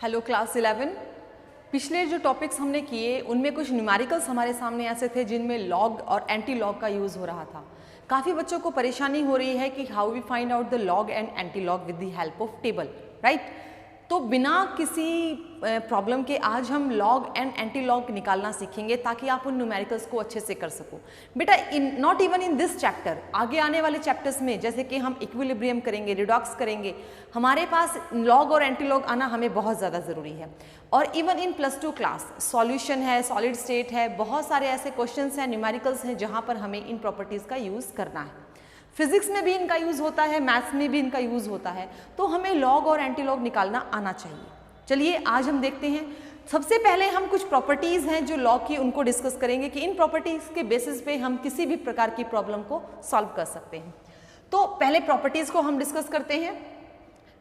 Hello class 11। पिछले जो topics हमने किए उनमें कुछ न्यूमेरिकल्स हमारे सामने ऐसे थे जिनमें लॉग और एंटी लॉग का यूज़ हो रहा था। काफ़ी बच्चों को परेशानी हो रही है कि how we find out the log and anti log with the help of table, right. तो बिना किसी प्रॉब्लम के आज हम लॉग एंड एंटी लॉग निकालना सीखेंगे ताकि आप उन न्यूमेरिकल्स को अच्छे से कर सको। बेटा not even in this chapter, आगे आने वाले चैप्टर्स में जैसे कि हम इक्विलिब्रियम करेंगे, रिडॉक्स करेंगे, हमारे पास लॉग और एंटी लॉग आना हमें बहुत ज़्यादा ज़रूरी है। और इवन इन +2 क्लास सॉल्यूशन है, सॉलिड स्टेट है, बहुत सारे ऐसे क्वेश्चंस हैं, न्यूमेरिकल्स हैं जहाँ पर हमें इन प्रॉपर्टीज़ का यूज़ करना है। फिजिक्स में भी इनका यूज़ होता है, मैथ्स में भी इनका यूज़ होता है, तो हमें लॉग और एंटी लॉग निकालना आना चाहिए। चलिए आज हम देखते हैं। सबसे पहले हम कुछ प्रॉपर्टीज़ हैं जो लॉग की, उनको डिस्कस करेंगे कि इन प्रॉपर्टीज़ के बेसिस पे हम किसी भी प्रकार की प्रॉब्लम को सॉल्व कर सकते हैं। तो पहले प्रॉपर्टीज़ को हम डिस्कस करते हैं।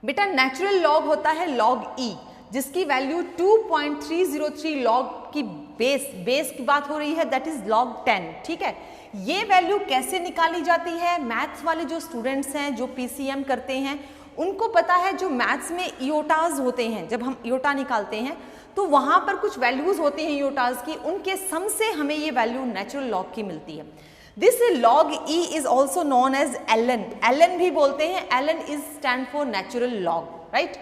बेटा नेचुरल लॉग होता है लॉग ई, जिसकी वैल्यू 2.303 लॉग की बेस की बात हो रही है, दैट इज लॉग 10। ठीक है, ये वैल्यू कैसे निकाली जाती है? मैथ्स वाले जो स्टूडेंट्स हैं जो पीसीएम करते हैं उनको पता है, जो मैथ्स में इयोटाज होते हैं, जब हम इयोटा निकालते हैं तो वहां पर कुछ वैल्यूज होती हैं इयोटाज की, उनके सम से हमें ये वैल्यू नेचुरल लॉग की मिलती है। This log e is also known as LN, LN भी बोलते हैं, LN is stand for natural log, right.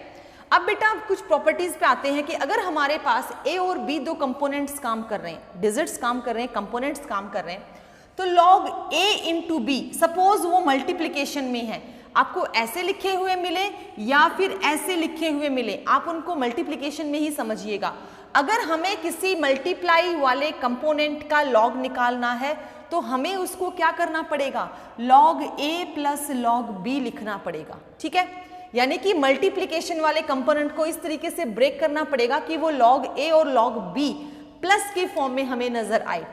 अब बेटा कुछ प्रॉपर्टीज पे आते हैं कि अगर हमारे पास ए और बी दो कंपोनेंट्स काम कर रहे हैं, डिजिट्स काम कर रहे हैं, कंपोनेंट्स काम कर रहे हैं, तो लॉग ए इंटू बी, सपोज वो मल्टीप्लीकेशन में है, आपको ऐसे लिखे हुए मिले या फिर ऐसे लिखे हुए मिले, आप उनको मल्टीप्लीकेशन में ही समझिएगा। अगर हमें किसी मल्टीप्लाई वाले कंपोनेंट का लॉग निकालना है तो हमें उसको क्या करना पड़ेगा? लॉग ए प्लस लॉग बी लिखना पड़ेगा। ठीक है, यानी कि मल्टीप्लीकेशन वाले कंपोनेंट को इस तरीके से ब्रेक करना पड़ेगा कि वो लॉग ए और लॉग बी प्लस के फॉर्म में हमें नजर आए।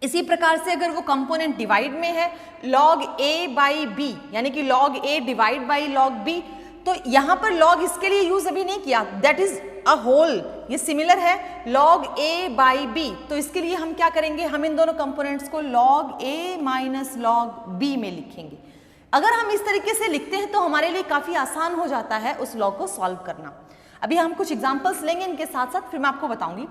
इसी प्रकार से अगर वो कंपोनेंट डिवाइड में है, लॉग ए बाई बी, यानी कि log A divide by log B, तो यहां पर लॉग इसके लिए यूज अभी नहीं किया, दैट इज अ होल, ये सिमिलर है लॉग ए बाई बी, तो इसके लिए हम क्या करेंगे? हम इन दोनों कंपोनेंट्स को लॉग ए माइनस लॉग बी में लिखेंगे। अगर हम इस तरीके से लिखते हैं तो हमारे लिए काफी आसान हो जाता है उस लॉग को सॉल्व करना। अभी हम कुछ एग्जांपल्स लेंगे इनके साथ साथ, फिर मैं आपको बताऊंगी।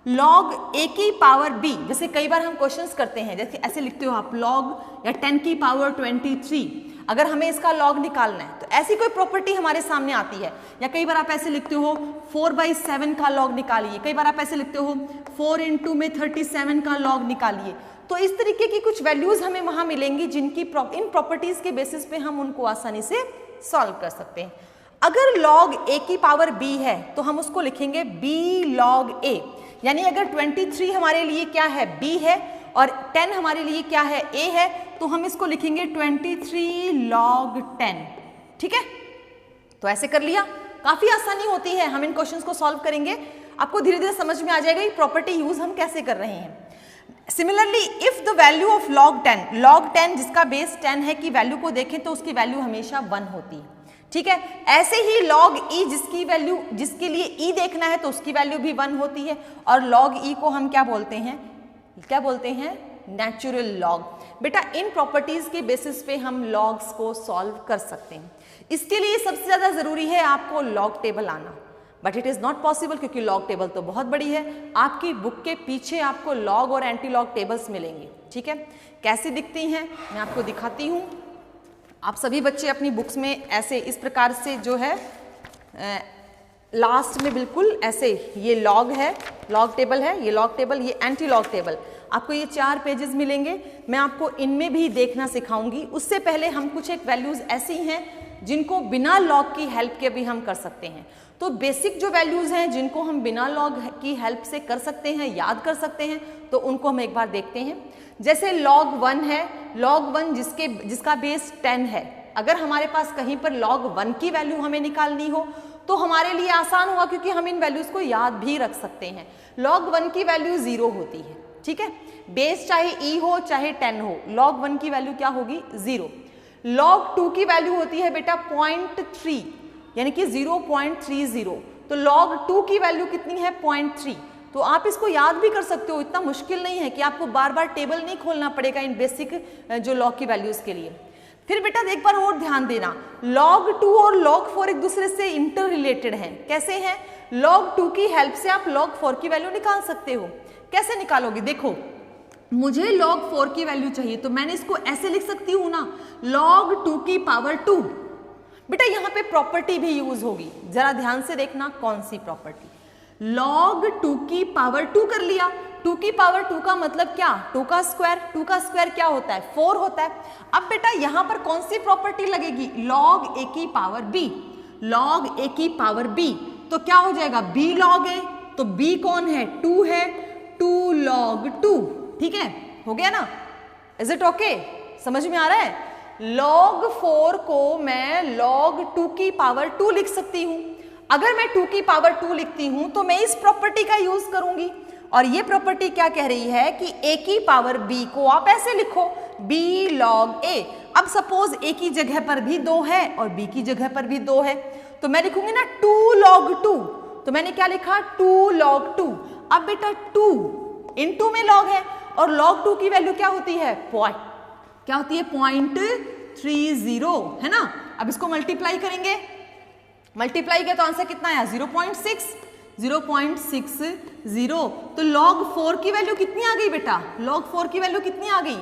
लॉग ए की पावर बी, जैसे कई बार हम क्वेश्चंस करते हैं, जैसे ऐसे लिखते हो आप लॉग या 10 की पावर 23, अगर हमें इसका लॉग निकालना है तो ऐसी कोई प्रॉपर्टी हमारे सामने आती है। या कई बार आप ऐसे लिखते हो 4/7 का लॉग निकालिए, कई बार आप ऐसे लिखते हो 4 × में 37 का लॉग निकालिए। तो इस तरीके की कुछ वैल्यूज हमें वहां मिलेंगी जिनकी इन प्रॉपर्टीज के बेसिस पे हम उनको आसानी से सॉल्व कर सकते हैं। अगर लॉग ए की पावर बी है तो हम उसको लिखेंगे बी लॉग ए, यानी अगर 23 हमारे लिए क्या है? बी है, और 10 हमारे लिए क्या है? ए है, तो हम इसको लिखेंगे 23 लॉग 10। ठीक है, तो ऐसे कर लिया, काफी आसानी होती है, हम इन क्वेश्चंस को सॉल्व करेंगे, आपको धीरे धीरे समझ में आ जाएगा ये प्रॉपर्टी यूज हम कैसे कर रहे हैं। Similarly if the value of log 10 जिसका बेस 10 है की वैल्यू को देखें तो उसकी वैल्यू हमेशा 1 होती है। ठीक है, ऐसे ही लॉग ई जिसकी वैल्यू, जिसके लिए ई देखना है तो उसकी वैल्यू भी 1 होती है, और लॉग ई को हम क्या बोलते हैं? क्या बोलते हैं? Natural log. बेटा इन प्रॉपर्टीज के बेसिस पे हम लॉग्स को सॉल्व कर सकते हैं। इसके लिए सबसे ज्यादा जरूरी है आपको लॉग टेबल आना, but it is not possible क्योंकि लॉग टेबल तो बहुत बड़ी है। आपकी बुक के पीछे आपको लॉग और एंटी लॉग टेबल्स मिलेंगे। ठीक है, कैसी दिखती हैं मैं आपको दिखाती हूँ। आप सभी बच्चे अपनी बुक्स में ऐसे इस प्रकार से जो है लास्ट में बिल्कुल ऐसे, ये लॉग है, लॉग टेबल है, ये लॉग टेबल, ये एंटी लॉग टेबल, आपको ये 4 पेजेस मिलेंगे। मैं आपको इनमें भी देखना सिखाऊंगी। उससे पहले हम कुछ एक वैल्यूज ऐसी हैं जिनको बिना लॉग की हेल्प के भी हम कर सकते हैं। तो बेसिक जो वैल्यूज हैं जिनको हम बिना लॉग की हेल्प से कर सकते हैं, याद कर सकते हैं, तो उनको हम एक बार देखते हैं। जैसे log 1 है, log 1 जिसका बेस 10 है, अगर हमारे पास कहीं पर log 1 की वैल्यू हमें निकालनी हो तो हमारे लिए आसान हुआ क्योंकि हम इन वैल्यूज को याद भी रख सकते हैं। log 1 की वैल्यू 0 होती है। ठीक है, बेस चाहे e हो चाहे 10 हो, log 1 की वैल्यू क्या होगी? 0। log 2 की वैल्यू होती है बेटा 0.3, यानी कि 0.30, तो log 2 की वैल्यू कितनी है? 0.3। तो आप इसको याद भी कर सकते हो, इतना मुश्किल नहीं है कि आपको बार बार टेबल नहीं खोलना पड़ेगा इन बेसिक जो लॉग की वैल्यूज के लिए। फिर बेटा एक बार और ध्यान देना, log 2 और log 4 एक दूसरे से इंटर रिलेटेड हैं। कैसे हैं? log 2 की हेल्प से आप log 4 की वैल्यू निकाल सकते हो। कैसे निकालोगे? देखो, मुझे log 4 की वैल्यू चाहिए तो मैंने इसको ऐसे लिख सकती हूँ ना, log 2 की पावर 2। बेटा यहाँ पे प्रॉपर्टी भी यूज होगी, जरा ध्यान से देखना कौन सी प्रॉपर्टी। log 2 की पावर 2 कर लिया, 2 की पावर 2 का मतलब क्या? 2 का स्क्वायर, 2 का स्क्वायर क्या होता है? 4 होता है। अब बेटा यहाँ पर कौन सी प्रॉपर्टी लगेगी? log a की पावर b, log a की पावर b, तो क्या हो जाएगा? b log a, तो b कौन है? 2 है, 2 log 2, ठीक है, हो गया ना? Is it okay? समझ में आ रहा है? log 4 को मैं log 2 की पावर 2 लिख सकती हूं। अगर मैं 2 की पावर 2 लिखती हूं तो मैं इस प्रॉपर्टी का यूज करूंगी, और ये प्रॉपर्टी क्या कह रही है कि a की पावर b को आप ऐसे लिखो, b log a। अब सपोज a की जगह पर भी 2 है और b की जगह पर भी 2 है, तो मैं लिखूंगी ना 2 log 2, तो मैंने क्या लिखा? 2 log 2। अब बेटा 2 into में log है, और log 2 की वैल्यू क्या होती है? क्या होती है? 0.30 है ना। अब इसको मल्टीप्लाई करेंगे, मल्टीप्लाई किया तो आंसर कितना आया? 0.60। तो log 4 की वैल्यू कितनी आ गई बेटा? log 4 की वैल्यू कितनी आ गई?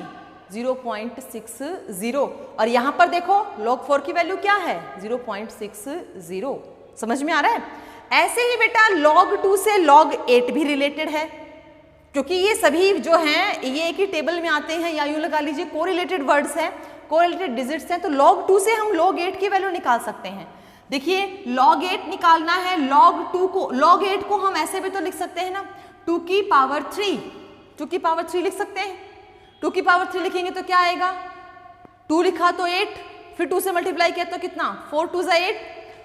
0.60। और यहां पर देखो log 4 की वैल्यू क्या है? 0.60। समझ में आ रहा है? ऐसे ही बेटा log 2 से log 8 भी रिलेटेड है, क्योंकि ये सभी जो हैं ये एक ही टेबल में आते हैं, या यूं लगा लीजिए कोरिलेटेड वर्ड्स हैं, कोरिलेटेड डिजिट्स हैं। तो log 2 से हम log 8 की वैल्यू निकाल सकते हैं। देखिए log 8 निकालना है, log 2 को, log 8 को हम ऐसे भी तो लिख सकते हैं ना, 2 की पावर 3, 2 की पावर 3 लिख सकते हैं। 2 की पावर 3 लिखेंगे तो क्या आएगा? 2 लिखा तो 8, फिर 2 से मल्टीप्लाई किया तो कितना? 4 2 8,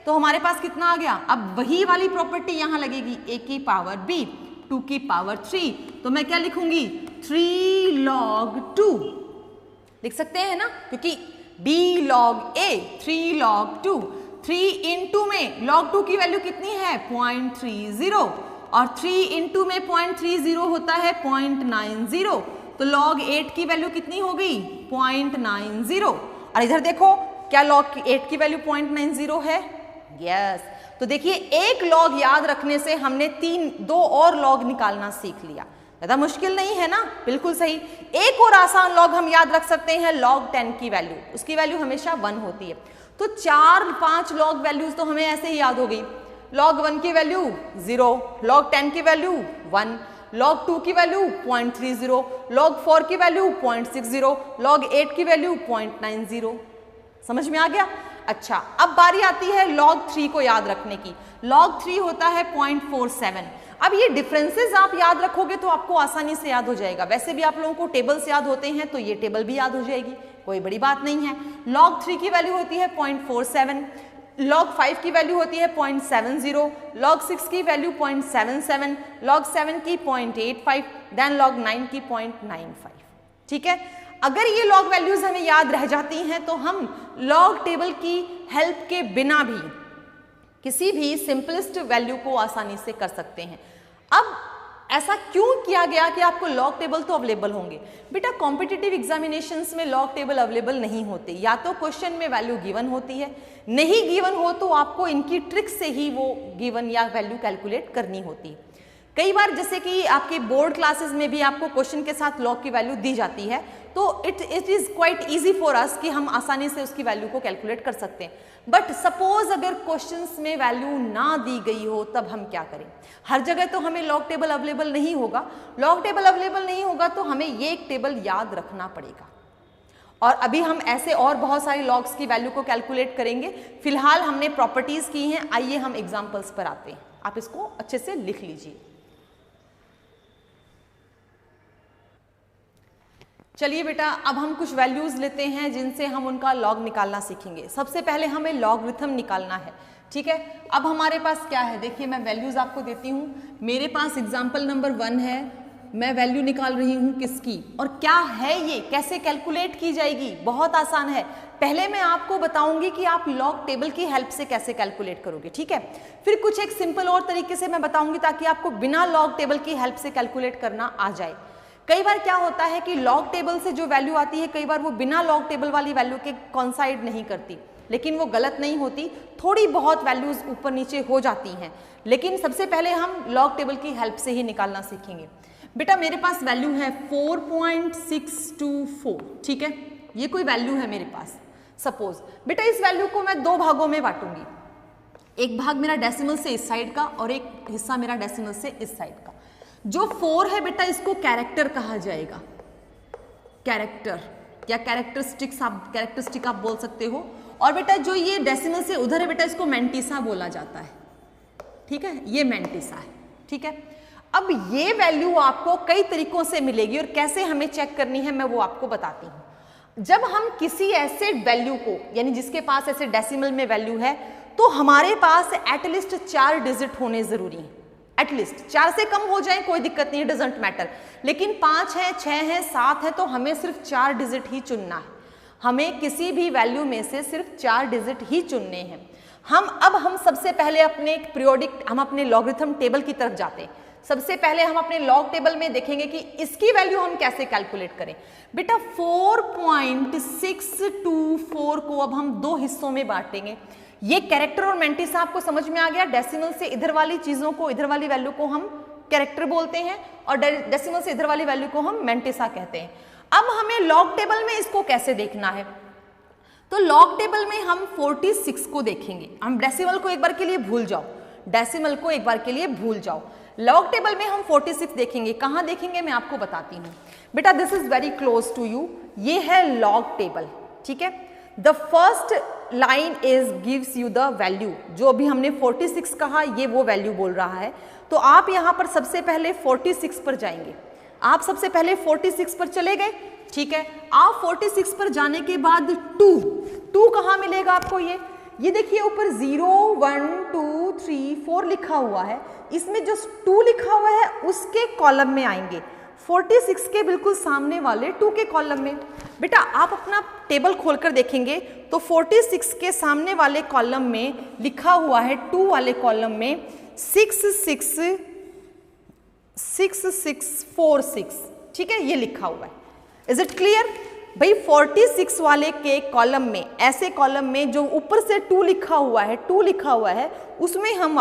तो हमारे पास कितना आ गया? अब वही वाली प्रॉपर्टी यहां लगेगी, a की पावर b, 2 की पावर 3, तो मैं क्या लिखूंगी? 3 log 2 लिख सकते हैं ना, क्योंकि b log a, 3 log 2, 3 into में log 2 की वैल्यू कितनी है? 0.30, और 3 into में 0.30 होता है 0.90, तो log 8 की वैल्यू कितनी हो गई? 0.90। और इधर देखो क्या log 8 की वैल्यू 0.90 है? यस। तो देखिए एक log याद रखने से हमने 2 और log निकालना सीख लिया। ज़्यादा मुश्किल नहीं है ना? बिल्कुल सही। एक और आसान log हम याद रख सकते हैं, log 10 की वैल्यू, उसकी वैल्यू हमेशा 1 होती है। तो 4-5 log वैल्यूज तो हमें ऐसे ही याद हो गई। log 1 की वैल्यू 0, log 10 की वैल्यू 1, log 2 की वैल्यू 0.30, log 4 की वैल्यू 0.60, log 8 की वैल्यू 0.90। समझ में आ गया? अच्छा, अब बारी आती है log 3 को याद रखने की। log 3 होता है 0.47। अब ये डिफरेंसेस आप याद रखोगे तो आपको आसानी से याद हो जाएगा। वैसे भी आप लोगों को टेबल्स याद होते हैं तो ये टेबल भी याद हो जाएगी, कोई बड़ी बात नहीं है। log 3 की वैल्यू होती है 0.47, log 5 की वैल्यू होती है 0.70, log 6 की वैल्यू 0.77, log 7 की 0.85, देन log 9 की 0.95। ठीक है, अगर ये log वैल्यूज हमें याद रह जाती हैं तो हम log टेबल की हेल्प के बिना भी किसी भी सिंपलेस्ट वैल्यू को आसानी से कर सकते हैं। अब ऐसा क्यों किया गया कि आपको log टेबल तो अवेलेबल होंगे? बेटा कॉम्पिटिटिव एग्जामिनेशंस में log टेबल अवेलेबल नहीं होते, या तो क्वेश्चन में वैल्यू गिवन होती है, नहीं गिवन हो तो आपको इनकी ट्रिक से ही वो गिवन या वैल्यू कैलकुलेट करनी होती है। कई बार जैसे कि आपके बोर्ड क्लासेस में भी आपको क्वेश्चन के साथ log की वैल्यू दी जाती है, तो it is quite easy for us कि हम आसानी से उसकी वैल्यू को कैलकुलेट कर सकते हैं। बट सपोज अगर क्वेश्चंस में वैल्यू ना दी गई हो तब हम क्या करें? हर जगह तो हमें log टेबल अवेलेबल नहीं होगा। log टेबल अवेलेबल नहीं होगा तो हमें ये एक टेबल याद रखना पड़ेगा, और अभी हम ऐसे और बहुत सारे logs की वैल्यू को कैलकुलेट करेंगे। फिलहाल हमने प्रॉपर्टीज की हैं, आइए हम एग्जाम्पल्स पर आते हैं। आप इसको अच्छे से लिख लीजिए। चलिए बेटा, अब हम कुछ वैल्यूज लेते हैं जिनसे हम उनका log निकालना सीखेंगे। सबसे पहले हमें लॉगरिथम निकालना है। ठीक है, अब हमारे पास क्या है? देखिए मैं वैल्यूज आपको देती हूँ। मेरे पास एग्जाम्पल नंबर 1 है, मैं वैल्यू निकाल रही हूँ किसकी, और क्या है ये, कैसे कैलकुलेट की जाएगी? बहुत आसान है। पहले मैं आपको बताऊंगी कि आप log टेबल की हेल्प से कैसे कैलकुलेट करोगे। ठीक है, फिर कुछ एक सिंपल और तरीके से मैं बताऊंगी ताकि आपको बिना log टेबल की हेल्प से कैलकुलेट करना आ जाए। कई बार क्या होता है कि लॉग टेबल से जो वैल्यू आती है कई बार वो बिना लॉग टेबल वाली वैल्यू के कॉन्साइड नहीं करती, लेकिन वो गलत नहीं होती, थोड़ी बहुत वैल्यूज ऊपर नीचे हो जाती हैं, लेकिन सबसे पहले हम लॉग टेबल की हेल्प से ही निकालना सीखेंगे। बेटा मेरे पास वैल्यू है 4.624, ठीक है, ये कोई वैल्यू है मेरे पास। सपोज बेटा इस वैल्यू को मैं दो भागों में बांटूंगी, एक भाग मेरा डेसिमल से इस साइड का और एक हिस्सा मेरा डेसिमल से इस साइड का। जो 4 है बेटा इसको कैरेक्टर कहा जाएगा, कैरेक्टर या कैरेक्टरिस्टिक आप बोल सकते हो। और बेटा जो ये डेसिमल से उधर है बेटा इसको मैंटिसा बोला जाता है, ठीक है, ये मैंटिसा है, ठीक है। अब ये वैल्यू आपको कई तरीकों से मिलेगी और कैसे हमें चेक करनी है मैं वो आपको बताती हूँ। जब हम किसी ऐसे वैल्यू को, यानी जिसके पास ऐसे डेसिमल में वैल्यू है, तो हमारे पास एटलीस्ट 4 डिजिट होने जरूरी हैं। एटलीस्ट 4 से कम हो जाए कोई दिक्कत नहीं है, डजंट मैटर, लेकिन 5 है, 6 है, 7 है तो हमें सिर्फ 4 डिजिट ही चुनना है। हमें किसी भी वैल्यू में से सिर्फ 4 डिजिट ही चुनने हैं। हम सबसे पहले अपने अपने लॉगरिथम टेबल की तरफ जाते हैं। सबसे पहले हम अपने लॉग टेबल में देखेंगे कि इसकी वैल्यू हम कैसे कैलकुलेट करें। बेटा 4.624 को अब हम दो हिस्सों में बांटेंगे। ये कैरेक्टर और मैंटिसा आपको समझ में आ गया। डेसिमल से इधर वाली चीजों को, इधर वाली वैल्यू को हम कैरेक्टर बोलते हैं और डेसिमल से इधर वाली वैल्यू को हम मैंटिसा कहते हैं। अब हमें लॉग टेबल में इसको कैसे देखना है, तो लॉग टेबल में हम 46 को देखेंगे। हम डेसिमल को एक बार के लिए भूल जाओ, डेसिमल को एक बार के लिए भूल जाओ। लॉग टेबल में हम 46 देखेंगे। कहां देखेंगे मैं आपको बताती हूं। बेटा this is very close to you, ये है लॉग टेबल, ठीक है। The first line is gives you the value, जो अभी हमने 46 कहा ये वो वैल्यू बोल रहा है। तो आप यहां पर सबसे पहले 46 पर जाएंगे। आप सबसे पहले 46 पर चले गए, ठीक है। आप 46 पर जाने के बाद 2 कहां मिलेगा आपको, ये देखिए ऊपर 0 1 2 3 4 लिखा हुआ है। इसमें जो 2 लिखा हुआ है उसके कॉलम में आएंगे, 46 के बिल्कुल सामने वाले 2 के कॉलम में। बेटा आप अपना टेबल खोलकर देखेंगे तो 46 के सामने वाले कॉलम में लिखा हुआ है 2 वाले कॉलम में 6646, ठीक है, ये लिखा हुआ है। इज इट क्लियर भाई। 46 वाले के कॉलम में, ऐसे कॉलम में जो ऊपर से 2 लिखा हुआ है उसमें हम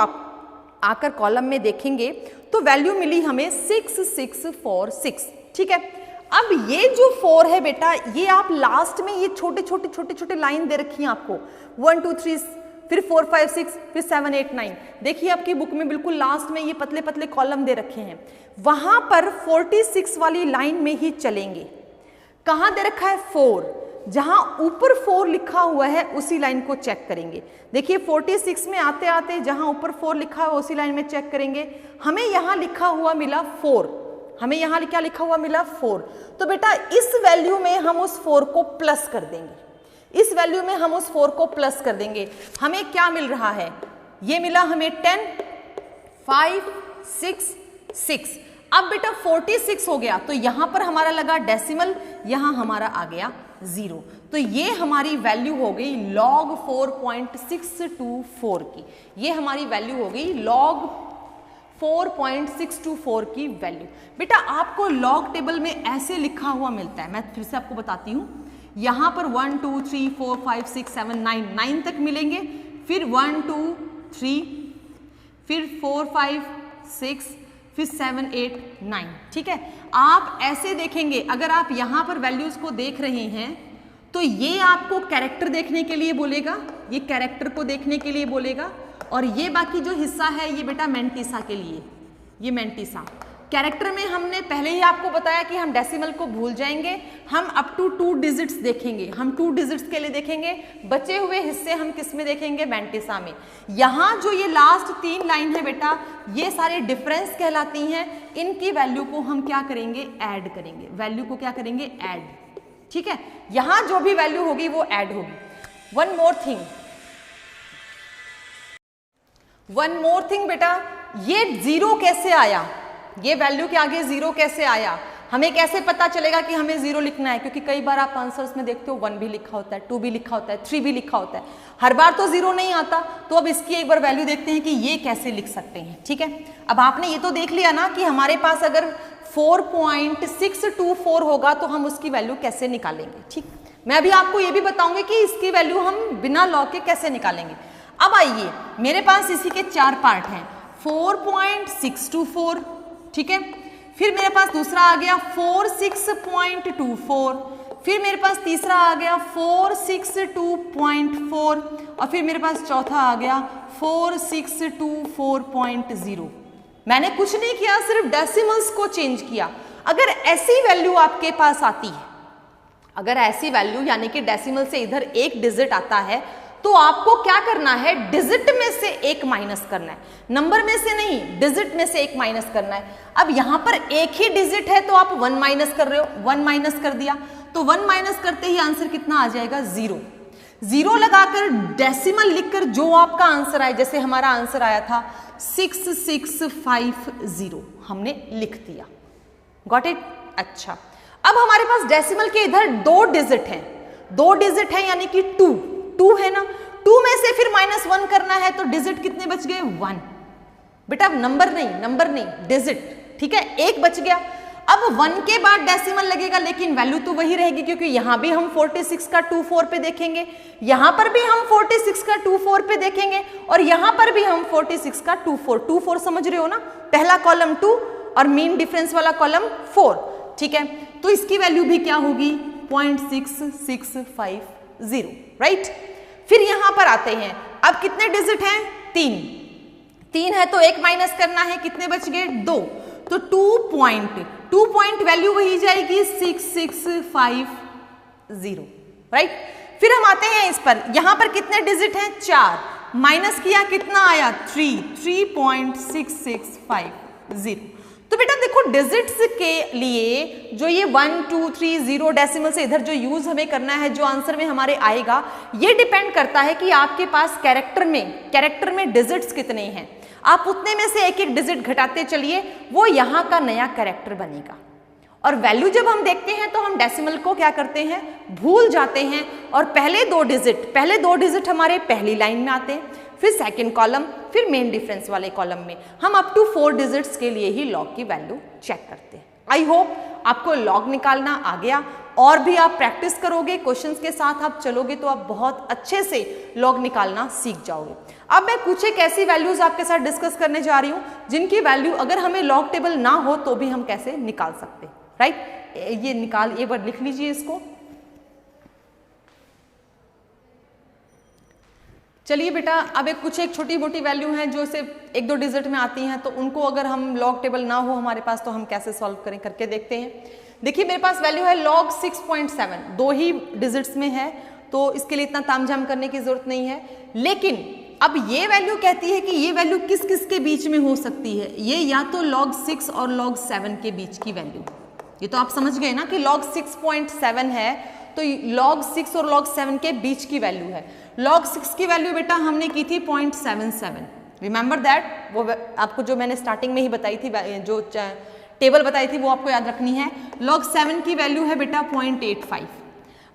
आकर कॉलम में देखेंगे तो वैल्यू मिली हमें 6646, ठीक है। अब ये जो 4 है बेटा, ये आप लास्ट में ये छोटे लाइन दे रखी है आपको, 1 2 3 फिर 4 5 6 फिर 7 8 9। देखिए आपकी बुक में बिल्कुल लास्ट में ये पतले पतले कॉलम दे रखे हैं। वहां पर 46 वाली लाइन में ही चलेंगे। कहां दे रखा है 4, जहां ऊपर 4 लिखा हुआ है उसी लाइन को चेक करेंगे। देखिए 46 में आते आते जहां ऊपर 4 लिखा हुआ उसी लाइन में चेक करेंगे। हमें यहां लिखा हुआ मिला 4, हमें यहां क्या लिखा हुआ मिला 4। तो बेटा इस वैल्यू में हम उस 4 को प्लस कर देंगे, इस वैल्यू में हम उस 4 को प्लस कर देंगे। हमें क्या मिल रहा है, ये मिला हमें 10 5 6 6। अब बेटा 46 हो गया तो यहां पर हमारा लगा डेसिमल, यहां हमारा आ गया 0। तो ये हमारी वैल्यू हो गई log 4.624 की, ये हमारी वैल्यू हो गई log 4.624 की वैल्यू। बेटा आपको लॉग टेबल में ऐसे लिखा हुआ मिलता है, मैं फिर से आपको बताती हूं। यहां पर 1 2 3 4 5 6 7 9 तक मिलेंगे, फिर 1 2 3 फिर 4 5 6 फिर 7 8 9, ठीक है। आप ऐसे देखेंगे, अगर आप यहां पर वैल्यूज को देख रहे हैं तो ये आपको कैरेक्टर देखने के लिए बोलेगा, ये कैरेक्टर को देखने के लिए बोलेगा, और ये बाकी जो हिस्सा है ये बेटा मैंटिसा के लिए, ये मैंटिसा। कैरेक्टर में हमने पहले ही आपको बताया कि हम डेसिमल को भूल जाएंगे, हम अप टू 2 डिजिट्स देखेंगे, हम 2 डिजिट्स के लिए देखेंगे। बचे हुए हिस्से हम किस में देखेंगे, मैंटिसा में। यहाँ जो ये लास्ट 3 लाइन है बेटा, ये सारे डिफरेंस कहलाती हैं। इनकी वैल्यू को हम क्या करेंगे, ऐड करेंगे, वैल्यू को क्या करेंगे, ऐड, ठीक है। यहाँ जो भी वैल्यू होगी वो ऐड होगी। वन मोर थिंग बेटा, ये 0 कैसे आया, ये वैल्यू के आगे 0 कैसे आया। हमें कैसे पता चलेगा कि हमें 0 लिखना है? क्योंकि कई बार आप आंसर्स में देखते हो 1 भी लिखा होता है, 2 भी लिखा होता है, 3 भी लिखा होता है, हर बार तो 0 नहीं आता। तो अब इसकी एक बार वैल्यू देखते हैं कि ये कैसे लिख सकते हैं। ठीक है, अब आपने ये तो देख लिया ना कि हमारे पास अगर 4.624 होगा तो हम उसकी वैल्यू कैसे निकालेंगे। ठीक, मैं अभी आपको ये भी बताऊंगी कि इसकी वैल्यू हम बिना लॉग के कैसे निकालेंगे। अब आइए, मेरे पास इसी के 4 पार्ट हैं, 4.624, ठीक है, फिर मेरे पास दूसरा आ गया 46.24, फिर मेरे पास तीसरा आ गया 462.4 और फिर मेरे पास चौथा आ गया 4624.0। मैंने कुछ नहीं किया, सिर्फ डेसिमल्स को चेंज किया। अगर ऐसी वैल्यू आपके पास आती है, अगर ऐसी वैल्यू यानी कि डेसिमल से इधर एक डिजिट आता है, तो आपको क्या करना है, डिजिट में से एक माइनस करना है, नंबर में से नहीं, डिजिट में से एक माइनस करना है। अब यहां पर एक ही डिजिट है तो आप 1 माइनस कर रहे हो, 1 माइनस कर दिया तो 1 माइनस करते ही आंसर कितना आ जाएगा, 0। 0 लगाकर डेसिमल लिखकर जो आपका आंसर आए, जैसे हमारा आंसर आया था 6650, हमने लिख दिया। Got it? अच्छा, अब हमारे पास डेसिमल के इधर 2 डिजिट हैं, 2 डिजिट है यानी कि 2 है ना, 2 में से फिर -1 करना है तो डिजिट कितने बच गए, 1। बेटा नंबर नहीं डिजिट, ठीक है, एक बच गया। अब 1 के बाद डेसिमल लगेगा लेकिन वैल्यू तो वही रहेगी, क्योंकि यहां भी हम 46 का 24 पे देखेंगे, यहां पर भी हम 46 का 24 पे देखेंगे और यहां पर भी हम 46 का 24 समझ रहे हो ना, पहला कॉलम 2 और मीन डिफरेंस वाला कॉलम 4, ठीक है। तो इसकी वैल्यू भी क्या होगी, 0.6650, राइट। फिर यहां पर आते हैं, अब कितने डिजिट हैं, 3 है तो एक माइनस करना है, कितने बच गए, 2, तो 2 पॉइंट वैल्यू वही जाएगी 6650, राइट। फिर हम आते हैं इस पर, यहां पर कितने डिजिट हैं, 4, माइनस किया कितना आया, 3.6650। तो बेटा देखो, डिजिट्स के लिए जो ये 1 2 3 0 डेसिमल से इधर जो यूज हमें करना है, जो आंसर में हमारे आएगा, ये डिपेंड करता है कि आपके पास कैरेक्टर में डिजिट्स कितने हैं। आप उतने में से एक एक डिजिट घटाते चलिए, वो यहाँ का नया कैरेक्टर बनेगा। और वैल्यू जब हम देखते हैं तो हम डेसिमल को क्या करते हैं, भूल जाते हैं और पहले दो डिजिट हमारे पहली लाइन में आते हैं, फिर सेकंड कॉलम, फिर मेन डिफरेंस वाले कॉलम में हम अप टू 4 डिजिट्स के लिए ही लॉग की वैल्यू चेक करते हैं। आई होप आपको लॉग निकालना आ गया, और भी आप प्रैक्टिस करोगे, क्वेश्चंस के साथ आप चलोगे तो आप बहुत अच्छे से लॉग निकालना सीख जाओगे। अब मैं कुछ एक ऐसी वैल्यूज आपके साथ डिस्कस करने जा रही हूँ जिनकी वैल्यू अगर हमें लॉग टेबल ना हो तो भी हम कैसे निकाल सकते हैं, राइट। ये वर्ड लिख लीजिए इसको। चलिए बेटा, अब कुछ एक छोटी मोटी वैल्यू हैं जो सिर्फ 1-2 डिजिट में आती हैं, तो उनको अगर हम लॉग टेबल ना हो हमारे पास तो हम कैसे सॉल्व करें, करके देखते हैं। देखिए मेरे पास वैल्यू है log 6.7, 2 ही डिजिट्स में है तो इसके लिए इतना तामझाम करने की जरूरत नहीं है। लेकिन अब ये वैल्यू कहती है कि ये वैल्यू किस किस के बीच में हो सकती है, ये या तो log 6 और log 7 के बीच की वैल्यू। ये तो आप समझ गए ना कि log 6.7 है तो log 6 और log 7 के बीच की वैल्यू है। log 6 की वैल्यू बेटा हमने की थी 0.77, रिमेंबर दैट, वो आपको जो मैंने स्टार्टिंग में ही बताई थी, जो टेबल बताई थी वो आपको याद रखनी है। log 7 की वैल्यू है बेटा 0.85।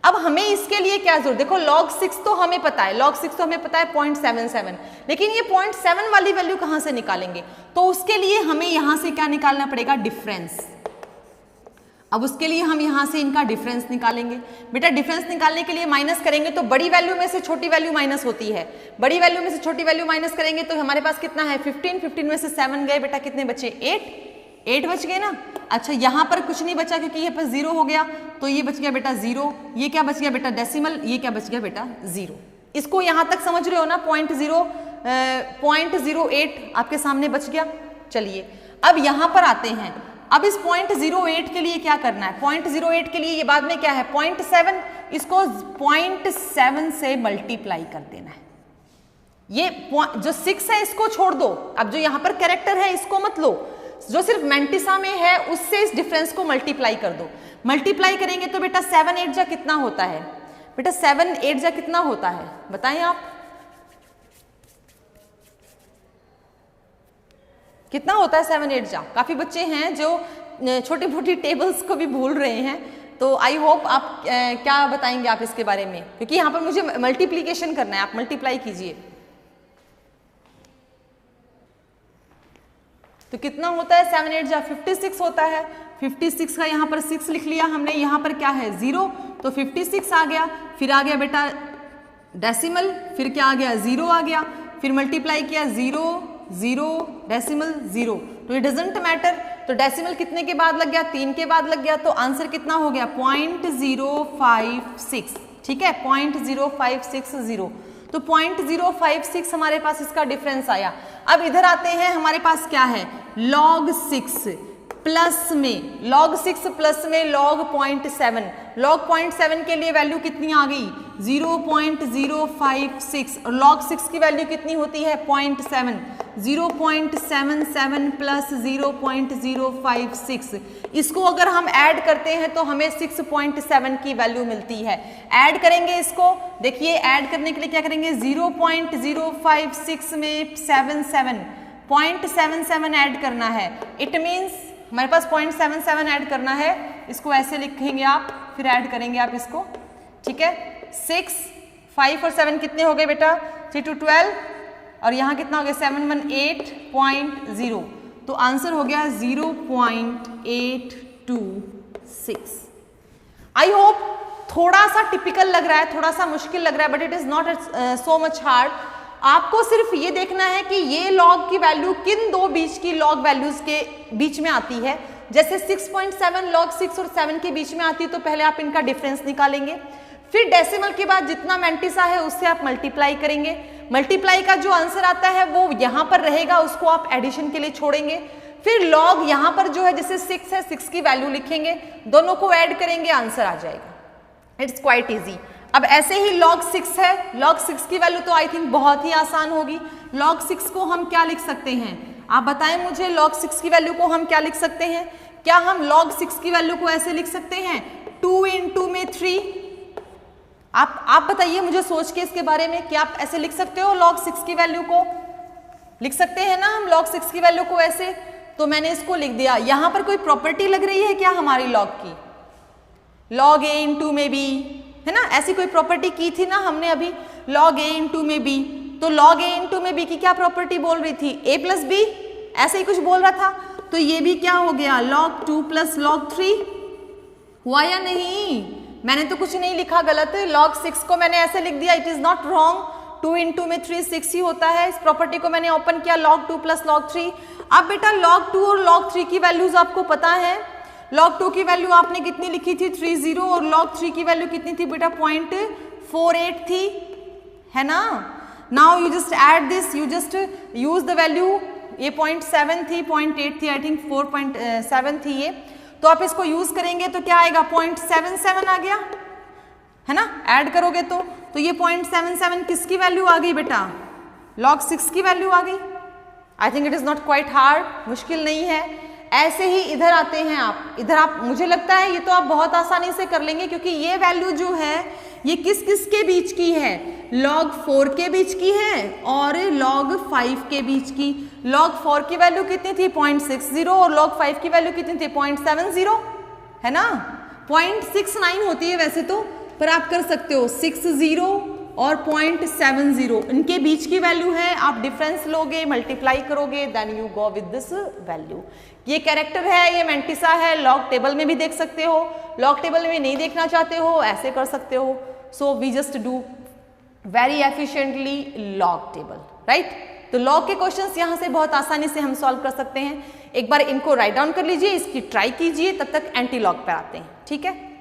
अब हमें इसके लिए क्या जरूरत, देखो log 6 तो हमें पता है, log 6 तो हमें पता है 0.77, लेकिन ये 0.7 वाली वैल्यू कहाँ से निकालेंगे, तो उसके लिए हमें यहाँ से क्या निकालना पड़ेगा, डिफरेंस। अब उसके लिए हम यहाँ से इनका डिफरेंस निकालेंगे। बेटा डिफरेंस निकालने के लिए माइनस करेंगे तो बड़ी वैल्यू में से छोटी वैल्यू माइनस होती है, बड़ी वैल्यू में से छोटी वैल्यू माइनस करेंगे तो हमारे पास कितना है 15 में से 7 गए, बेटा कितने बचे 8 बच गए ना। अच्छा यहाँ पर कुछ नहीं बचा क्योंकि ये पर 0 हो गया, तो ये बच गया बेटा 0, ये क्या बच गया बेटा डेसिमल, ये क्या बच गया बेटा 0। इसको यहाँ तक समझ रहे हो ना, 0.08 आपके सामने बच गया। चलिए अब यहाँ पर आते हैं, अब इस 0.08 के लिए क्या करना है, 0.08 के लिए ये बाद में क्या है 0.7, इसको 0.7 से मल्टीप्लाई कर देना है। ये जो 6 है इसको छोड़ दो, अब जो यहाँ पर कैरेक्टर है इसको मत लो, जो सिर्फ मैंटिसा में है उससे इस डिफरेंस को मल्टीप्लाई कर दो। मल्टीप्लाई करेंगे तो बेटा 7 8 जा कितना होता है, बेटा 7 8 जा कितना होता है बताएं आप, कितना होता है 7 8 जा। काफी बच्चे हैं जो छोटी मोटी टेबल्स को भी भूल रहे हैं, तो आई होप आप क्या बताएंगे आप इसके बारे में, क्योंकि यहाँ पर मुझे मल्टीप्लीकेशन करना है, आप मल्टीप्लाई कीजिए। तो कितना होता है 7 8 जा 56 होता है। 56 का यहाँ पर 6 लिख लिया हमने, यहाँ पर क्या है 0, तो 56 आ गया। फिर आ गया बेटा डेसिमल, फिर क्या आ गया 0 आ गया, फिर मल्टीप्लाई किया 0 0 डेसिमल 0, तो ये डजेंट मैटर। तो डेसिमल कितने के बाद लग गया, 3 के बाद लग गया, तो आंसर कितना हो गया 0.056, ठीक है 0.0560, तो 0.056 हमारे पास इसका डिफरेंस आया। अब इधर आते हैं, हमारे पास क्या है log 6 प्लस में log 6 प्लस में log 0.7, log 0.7 के लिए वैल्यू कितनी आ गई 0.056, और log 6 की वैल्यू कितनी होती है 0.7, 0.77 प्लस 0.056, इसको अगर हम ऐड करते हैं तो हमें 6.7 की वैल्यू मिलती है। ऐड करेंगे इसको, देखिए ऐड करने के लिए क्या करेंगे 0.056 में 0.77 ऐड करना है, इट मीन्स हमारे पास 0.77 ऐड करना है, इसको ऐसे लिखेंगे आप, फिर ऐड करेंगे आप इसको, ठीक है 6 5 और 7 कितने हो गए बेटा 3 to 12, और यहाँ कितना हो गया 718.0, तो आंसर हो गया 0.826। आई होप थोड़ा सा टिपिकल लग रहा है, थोड़ा सा मुश्किल लग रहा है, but it is not so much hard. आपको सिर्फ ये देखना है कि ये लॉग की वैल्यू किन दो बीच की लॉग वैल्यूज के बीच में आती है। जैसे 6.7 log 6 और 7 के बीच में आती है, तो पहले आप इनका डिफरेंस निकालेंगे, फिर डेसिमल के बाद जितना मैंटिसा है उससे आप मल्टीप्लाई करेंगे, मल्टीप्लाई का जो आंसर आता है वो यहाँ पर रहेगा, उसको आप एडिशन के लिए छोड़ेंगे, फिर लॉग यहाँ पर जो है जैसे 6 है 6 की वैल्यू लिखेंगे, दोनों को ऐड करेंगे, आंसर आ जाएगा। It's quite easy. अब ऐसे ही log 6 है, log 6 की वैल्यू तो आई थिंक बहुत ही आसान होगी। log 6 को हम क्या लिख सकते हैं, आप बताएं मुझे, log 6 की वैल्यू को हम क्या लिख सकते हैं? क्या हम log 6 की वैल्यू को ऐसे लिख सकते हैं 2 into में 3? आप बताइए मुझे सोच के इसके बारे में, क्या आप ऐसे लिख सकते हो log 6 की वैल्यू को? लिख सकते हैं ना हम log 6 की वैल्यू को ऐसे, तो मैंने इसको लिख दिया। यहां पर कोई प्रॉपर्टी लग रही है क्या हमारी log की? log a into में b, है ना, ऐसी कोई प्रॉपर्टी की थी ना हमने अभी, log a into में b, तो log a into में b की क्या प्रॉपर्टी बोल रही थी, a plus b, ऐसे ही कुछ बोल रहा था, तो ये भी क्या हो गया log 2 plus log 3, हुआ या नहीं? मैंने तो कुछ नहीं लिखा गलत, log 6 को मैंने ऐसे लिख दिया, it is not wrong, 2 into में 3 6 ही होता है। इस प्रॉपर्टी को मैंने ओपन किया log 2 plus log 3। अब बेटा log 2 और log 3 की वैल्यूज आपको पता है, log 2 की वैल्यू आपने कितनी लिखी थी 30, और log 3 की वैल्यू कितनी थी बेटा 0.48 थी, है ना। Now you just add this, you just use the value, ये 0.7 थी, 0.8 थी, आई थिंक 4.7 थी ये, तो आप इसको यूज करेंगे तो क्या आएगा 0.77 आ गया, है ना, ऐड करोगे तो ये 0.77 किसकी वैल्यू आ गई बेटा, log 6 की वैल्यू आ गई। I think it is not quite hard, मुश्किल नहीं है। ऐसे ही इधर आते हैं आप, इधर आप, मुझे लगता है ये तो आप बहुत आसानी से कर लेंगे, क्योंकि ये वैल्यू जो है ये किस किस के बीच की है, log 4 के बीच की है और log 5 के बीच की। log 4 की वैल्यू कितनी थी 0.60, और log 5 की वैल्यू कितनी थी 0.70, है ना, 0.69 होती है वैसे तो, पर आप कर सकते हो 60 और 0.70, इनके बीच की वैल्यू है, आप डिफरेंस लोगे, मल्टीप्लाई करोगे, then you go with this value. ये कैरेक्टर है, ये मैंटिसा है, लॉग टेबल में भी देख सकते हो, लॉग टेबल में नहीं देखना चाहते हो ऐसे कर सकते हो। So we just do very efficiently log table, right. तो लॉग के क्वेश्चंस यहाँ से बहुत आसानी से हम सॉल्व कर सकते हैं। एक बार इनको राइट डाउन कर लीजिए, इसकी ट्राई कीजिए, तब तक एंटी लॉग पे आते हैं, ठीक है।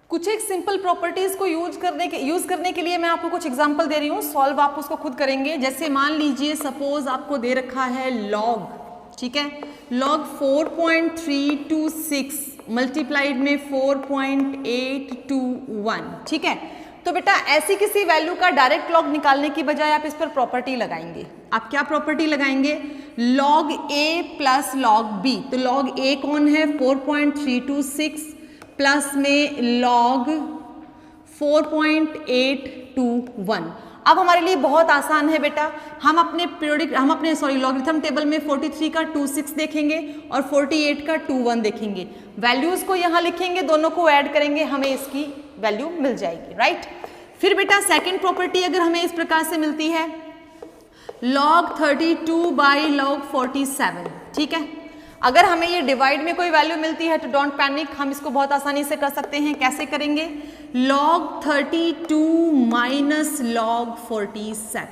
कुछ एक सिंपल प्रॉपर्टीज को यूज करने के लिए मैं आपको कुछ एग्जांपल दे रही हूँ, सॉल्व आप उसको खुद करेंगे। जैसे मान लीजिए सपोज आपको दे रखा है लॉग, ठीक है, लॉग 4.326 मल्टीप्लाइड में 4.821, ठीक है। तो बेटा ऐसी किसी वैल्यू का डायरेक्ट लॉग निकालने की बजाय आप इस पर प्रॉपर्टी लगाएंगे। आप क्या प्रॉपर्टी लगाएंगे, लॉग ए प्लस लॉग बी। तो लॉग ए कौन है 4.326 प्लस में log 4.821। अब हमारे लिए बहुत आसान है बेटा, हम अपने लॉगरिथम टेबल में 43 का 26 देखेंगे और 48 का 21 देखेंगे, वैल्यूज को यहाँ लिखेंगे, दोनों को ऐड करेंगे, हमें इसकी वैल्यू मिल जाएगी, राइट। फिर बेटा सेकेंड प्रॉपर्टी अगर हमें इस प्रकार से मिलती है, log 32 बाई log 47, ठीक है। अगर हमें ये डिवाइड में कोई वैल्यू मिलती है तो डोंट पैनिक, हम इसको बहुत आसानी से कर सकते हैं। कैसे करेंगे? log 32 minus log 47।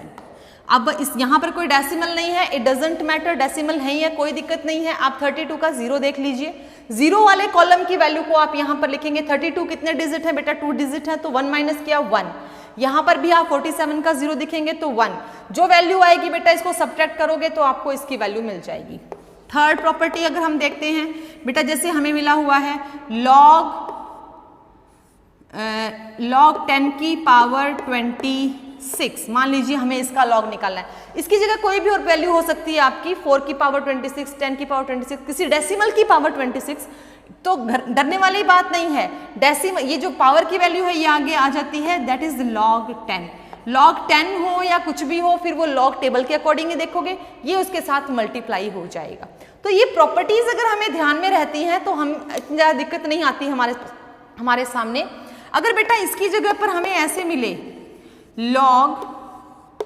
अब इस यहाँ पर कोई डेसिमल नहीं है, इट डजेंट मैटर, डेसिमल है या कोई दिक्कत नहीं है। आप 32 का 0 देख लीजिए, 0 वाले कॉलम की वैल्यू को आप यहाँ पर लिखेंगे। 32 कितने डिजिट है बेटा? 2 डिजिट है, तो 1 माइनस किया 1। यहाँ पर भी आप 47 का 0 दिखेंगे तो 1, जो वैल्यू आएगी बेटा इसको सब्ट्रैक्ट करोगे तो आपको इसकी वैल्यू मिल जाएगी। थर्ड प्रॉपर्टी अगर हम देखते हैं बेटा, जैसे हमें मिला हुआ है log 10 की पावर 26, मान लीजिए हमें इसका log निकालना है। इसकी जगह कोई भी और वैल्यू हो सकती है आपकी, 4 की पावर 26, 10 की पावर 26, किसी डेसिमल की पावर 26, तो डरने वाली बात नहीं है। डेसिमल ये जो पावर की वैल्यू है ये आगे आ जाती है, दैट इज log 10। log 10 हो या कुछ भी हो, फिर वो log टेबल के अकॉर्डिंग ही देखोगे, ये उसके साथ मल्टीप्लाई हो जाएगा। तो ये प्रॉपर्टीज अगर हमें ध्यान में रहती हैं तो हम इतनी ज़्यादा दिक्कत नहीं आती हमारे सामने। अगर बेटा इसकी जगह पर हमें ऐसे मिले log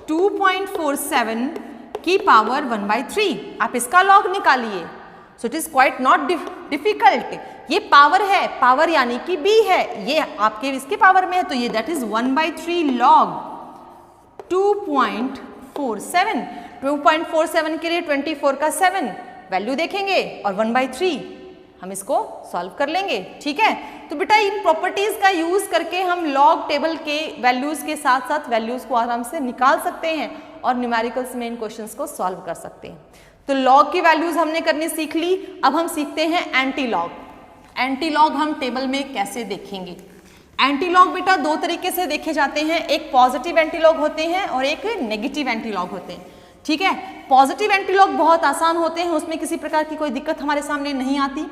2.47 की पावर 1/3, आप इसका log निकालिए। So it is quite not difficult. ये पावर है, पावर यानी कि b है, ये आपके इसके पावर में है, तो ये दैट इज 1/3 log 2.47। 2.47 के लिए 24 का 7 वैल्यू देखेंगे और 1/3 हम इसको सॉल्व कर लेंगे, ठीक है। तो बेटा इन प्रॉपर्टीज का यूज करके हम लॉग टेबल के वैल्यूज के साथ साथ वैल्यूज को आराम से निकाल सकते हैं और न्यूमेरिकल्स में इन क्वेश्चंस को सॉल्व कर सकते हैं। तो लॉग की वैल्यूज हमने करनी सीख ली, अब हम सीखते हैं एंटी लॉग। एंटी लॉग हम टेबल में कैसे देखेंगे? एंटी लॉग बेटा दो तरीके से देखे जाते हैं, एक पॉजिटिव एंटी लॉग होते हैं और एक नेगेटिव एंटी लॉग होते हैं, ठीक है। पॉजिटिव एंटी लॉग बहुत आसान होते हैं, उसमें किसी प्रकार की कोई दिक्कत हमारे सामने नहीं आती।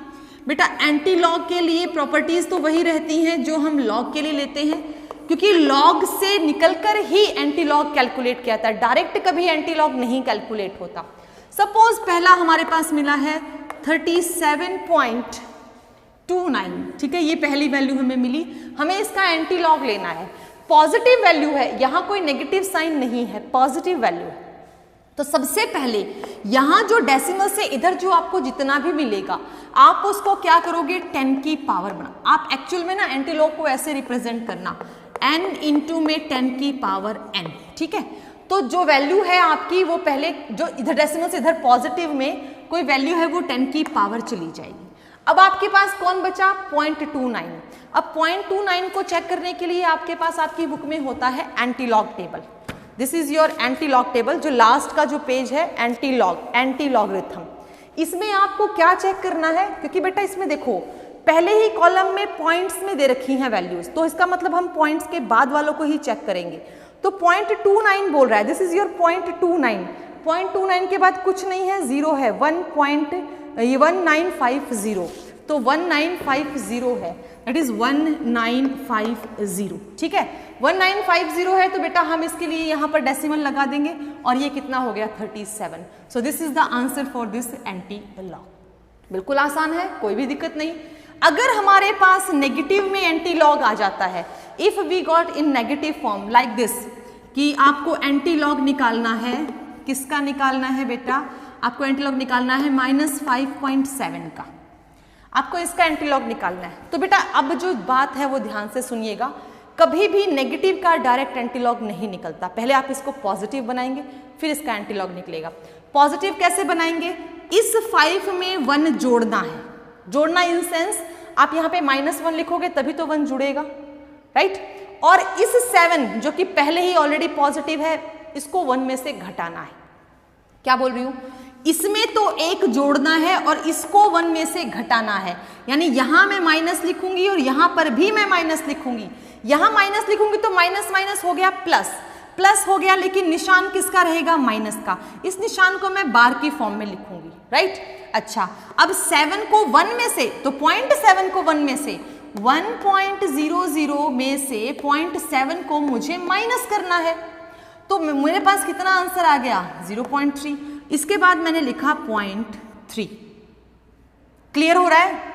बेटा एंटी लॉग के लिए प्रॉपर्टीज तो वही रहती हैं जो हम लॉग के लिए लेते हैं, क्योंकि लॉग से निकलकर ही एंटी लॉग कैलकुलेट किया जाता है, डायरेक्ट कभी एंटी लॉग नहीं कैलकुलेट होता। सपोज पहला हमारे पास मिला है 37.29, ठीक है, ये पहली वैल्यू हमें मिली, हमें इसका एंटी लॉग लेना है। पॉजिटिव वैल्यू है, यहाँ कोई नेगेटिव साइन नहीं है, पॉजिटिव वैल्यू है। तो सबसे पहले यहाँ जो डेसिमल से इधर जो आपको जितना भी मिलेगा आप उसको क्या करोगे? 10 की पावर बना। आप एक्चुअल में ना एंटी लॉग को ऐसे रिप्रेजेंट करना, n इंटू में 10 की पावर n, ठीक है। तो जो वैल्यू है आपकी वो पहले जो इधर डेसिमल से इधर पॉजिटिव में कोई वैल्यू है वो 10 की पावर चली जाएगी। अब आपके पास कौन बचा? 0.29। अब 0.29 को चेक करने के लिए आपके पास आपकी बुक में होता है anti log table. This is your anti log table, जो लास्ट का जो पेज है एंटी लॉगरिथम। इसमें आपको क्या चेक करना है? क्योंकि बेटा इसमें देखो पहले ही कॉलम में पॉइंट्स में दे रखी हैं वैल्यूज, तो इसका मतलब हम पॉइंट्स के बाद वालों को ही चेक करेंगे। तो 0.29 बोल रहा है, दिस इज योर 0.29। 0.29 के बाद कुछ नहीं है, 0 है, 1950, तो 1950 है, दैट इज 1950, ठीक है। 1950 है तो बेटा हम इसके लिए यहाँ पर डेसिमल लगा देंगे और ये कितना हो गया? 37। So this is the answer for this anti log. बिल्कुल आसान है, कोई भी दिक्कत नहीं। अगर हमारे पास नेगेटिव में एंटी लॉग आ जाता है, if we got in negative form like this, कि आपको एंटी लॉग निकालना है, किसका निकालना है बेटा? आपको एंटी लॉग निकालना है -5.7 का, आपको इसका एंटी लॉग निकालना है। तो बेटा अब जो बात है वो ध्यान से सुनिएगा, कभी भी नेगेटिव का डायरेक्ट एंटी लॉग नहीं निकलता, पहले आप इसको पॉजिटिव बनाएंगे फिर इसका एंटी लॉग निकलेगा। पॉजिटिव कैसे बनाएंगे? इस 5 में 1 जोड़ना है, जोड़ना इन सेंस आप यहाँ पे -1 लिखोगे तभी तो 1 जुड़ेगा, राइट। और इस 7 जो कि पहले ही ऑलरेडी पॉजिटिव है, इसको 1 में से घटाना है। क्या बोल रही हूं? इसमें तो 1 जोड़ना है और इसको 1 में से घटाना है, यानी यहां मैं माइनस लिखूंगी और यहां पर भी मैं माइनस लिखूंगी। यहां माइनस लिखूंगी तो माइनस माइनस हो गया प्लस, प्लस हो गया, लेकिन निशान किसका रहेगा? माइनस का। इस निशान को मैं बार की फॉर्म में लिखूंगी, राइट। अच्छा, अब 7 को 1 में से, तो 0.7 को 1 में से, 1.00 में से 0.7 को मुझे माइनस करना है। तो मेरे पास कितना आंसर आ गया 0.3। इसके बाद मैंने लिखा 0.3। क्लियर हो रहा है?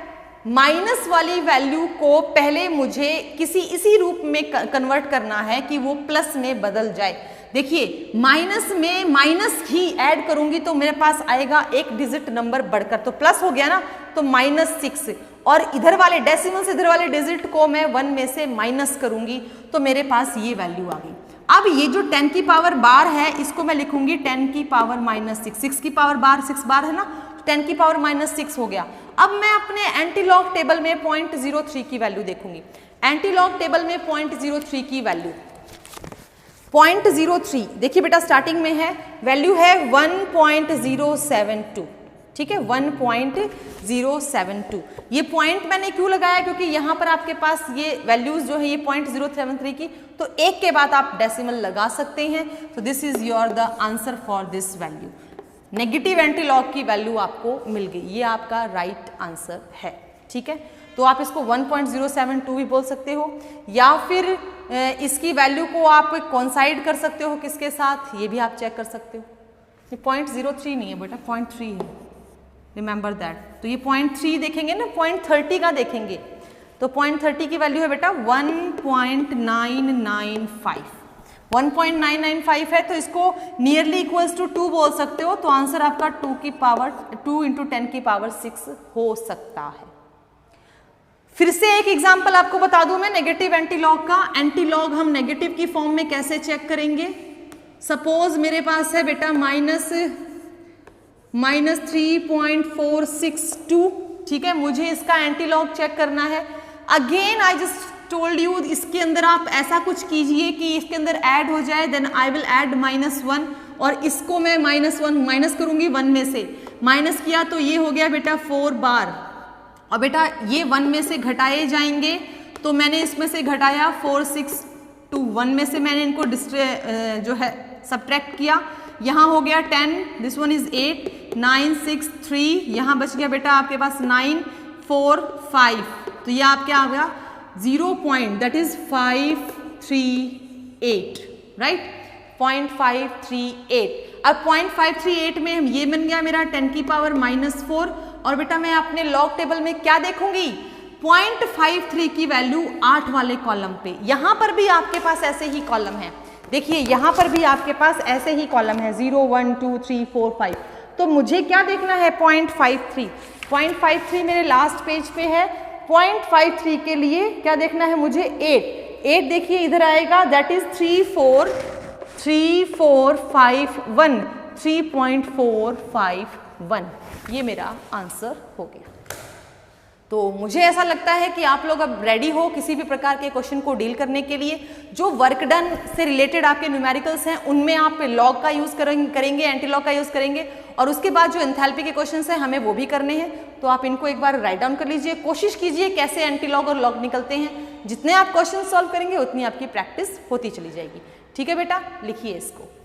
माइनस वाली वैल्यू को पहले मुझे इसी रूप में कन्वर्ट करना है कि वो प्लस में बदल जाए। देखिए माइनस में माइनस ही ऐड करूंगी तो मेरे पास आएगा एक डिजिट नंबर बढ़कर, तो प्लस हो गया ना, तो -6, और इधर वाले डेसिमल से इधर वाले डिजिट को मैं 1 में से माइनस करूंगी तो मेरे पास ये वैल्यू आ गई। अब ये जो 10 की पावर बार है इसको मैं लिखूंगी 10 की पावर -6, 6 की पावर बार 6 बार है ना, 10 की पावर -6 हो गया। अब मैं अपने एंटीलॉग टेबल में 0.03 की वैल्यू देखूंगी। एंटीलॉग टेबल में 0.03 की वैल्यू 0.03, देखिए बेटा स्टार्टिंग में है, वैल्यू है 1.072, ठीक है 1.072। ये पॉइंट मैंने क्यों लगाया, क्योंकि यहाँ पर आपके पास ये वैल्यूज जो है ये 0.073 की, तो एक के बाद आप डेसिमल लगा सकते हैं। तो this is your the answer for this value. Negative antilog की वैल्यू आपको मिल गई, ये आपका राइट आंसर है, ठीक है। तो आप इसको 1.072 भी बोल सकते हो, या फिर इसकी वैल्यू को आप कॉन्साइड कर सकते हो किसके साथ, ये भी आप चेक कर सकते हो। ये 0.03 नहीं है बेटा, 0.3 है, रिमेंबर दैट। तो ये 0.3 देखेंगे ना, 0.30 का देखेंगे तो 0.30 की वैल्यू है बेटा 1.995। 1.995 है तो इसको नियरली इक्वल्स टू 2 बोल सकते हो, तो आंसर आपका 2 × 10 की पावर 6 हो सकता है। फिर से एक एग्जांपल आपको बता दूं मैं नेगेटिव एंटीलॉग का। एंटीलॉग हम नेगेटिव की फॉर्म में कैसे चेक करेंगे। सपोज मेरे पास है बेटा -3.462, ठीक है, मुझे इसका एंटीलॉग चेक करना है। Again I just told you, इसके अंदर आप ऐसा कुछ कीजिए कि इसके अंदर ऐड हो जाए, देन आई विल ऐड -1, और इसको मैं -1 माइनस करूंगी 1 में से, माइनस किया तो ये हो गया बेटा 4 बार, और बेटा ये 1 में से घटाए जाएंगे, तो मैंने इसमें से घटाया 4 6 2, 1 में से मैंने इनको जो है सब्ट्रैक्ट किया, यहाँ हो गया 10, दिस वन इज 8, 9 6 3, यहाँ बच गया बेटा आपके पास 9 4 5, तो ये आपके आ गया 0.538, राइट, 0.538। अब 0.538 में ये बन गया मेरा 10 की पावर -4, और बेटा मैं अपने लॉग टेबल में क्या देखूंगी, 0.53 की वैल्यू 8 वाले कॉलम पे। यहां पर भी आपके पास ऐसे ही कॉलम है, देखिए यहां पर भी आपके पास ऐसे ही कॉलम है 0 1 2 3 4 5। तो मुझे क्या देखना है 0.53, 0.53 मेरे लास्ट पेज पे है। 0.53 के लिए क्या देखना है मुझे 8 देखिए इधर आएगा, दैट इज 3.451, 3.451, ये मेरा आंसर हो गया। तो मुझे ऐसा लगता है कि आप लोग अब रेडी हो किसी भी प्रकार के क्वेश्चन को डील करने के लिए। जो वर्क डन से रिलेटेड आपके न्यूमेरिकल्स हैं उनमें आप लॉग का यूज करेंगे, एंटीलॉग का यूज करेंगे, और उसके बाद जो एंथैल्पी के क्वेश्चंस हैं हमें वो भी करने हैं। तो आप इनको एक बार राइट डाउन कर लीजिए, कोशिश कीजिए कैसे एंटीलॉग और लॉग निकलते हैं। जितने आप क्वेश्चन सॉल्व करेंगे उतनी आपकी प्रैक्टिस होती चली जाएगी। ठीक है बेटा, लिखिए इसको।